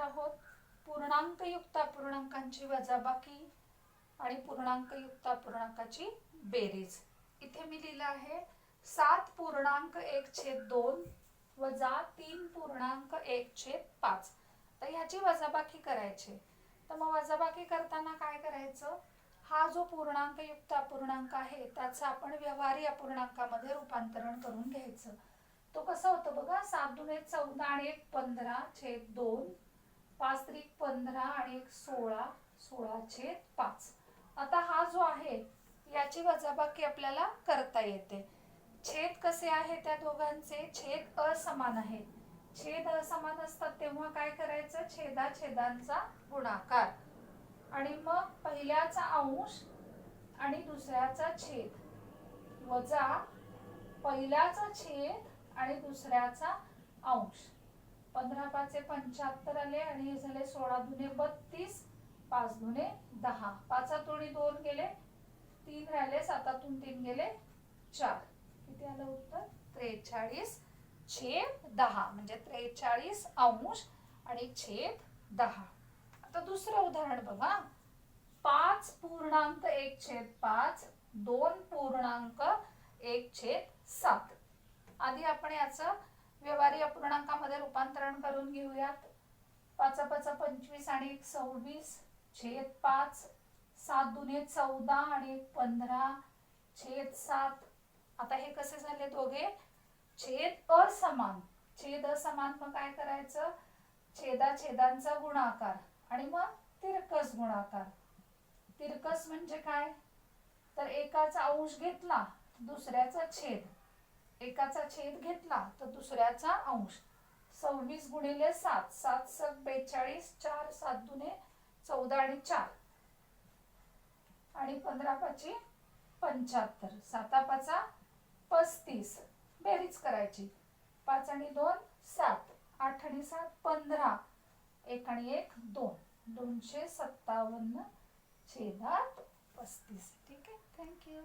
आहोत पूर्णांकयुक्त अपूर्णांकांची वजाबाकी आणि पूर्णांकयुक्त अपूर्णांकाची बेरीज। इथे मी लिहिलं आहे 7.1/2 वजा 3.1/5। तर ह्याची वजाबाकी करायची। तर मग वजाबाकी करताना काय करायचं, हा जो पूर्णांकयुक्त अपूर्णांक आहे त्याचं आपण व्यवहारी अपूर्णांकामध्ये रूपांतरण करून घ्यायचं। तो कसं होतं बघा, 7 दुणे 14 आणि 1 15/2, 5 त्रिक 15 आणि 1 16, 16/5। आता हा जो आहे याची वजाबाकी आपल्याला करता येते। छेद कसे आहे त्या दोघांचे, छेद असमान आहे। छेद असमान असतात तेव्हा काय करायचं, छेदाछेदांचा गुणाकार आणि मग पहिल्याचा अंश आणि दुसऱ्याचा छेद वजा पहिल्याचा छेद आणि दुसऱ्याचा अंश। 15×5 = 75 आले आणि हे झाले 16 दुणे 32, 5 दुणे 10, 5 हातोडी 2 गेले, 3 राहिले, 7 3 गेले 4। किती आलं उत्तर, 43/10 म्हणजे 43 अंश आणि छेद 10। आता दुसरं उदाहरण बघा, 5.1/5, 2.1/7। आधी आपण याचं व्यवहारी अपूर्णांकामध्ये रूपांतरण करून घेऊयात। 5 5 25 आणि 1 26 छेद 5, 7 दुणे 14 आणि 1 15 छेद 7। आता हे कसे झाले दोघे, छेद असमान। छेद असमान मग काय करायचं, छेदाछेदांचा गुणाकार आणि मग तिरकस गुणाकार। तिरकस म्हणजे काय, तर एकाचा अंश घेतला दुसऱ्याचा छेद, एकाचा छेद घेतला तर दुसऱ्याचा अंश। 26 × 7, 7 × 42, 4 7 दुणे 14 आणि 4 आणि 15×5 = 75, 7×5 = 35। बेरीज करायची, 5 आणि 2 7, 8 आणि 7 15, 1 आणि 1 2, 257 छेदात 35। ठीक आहे, थँक्यू।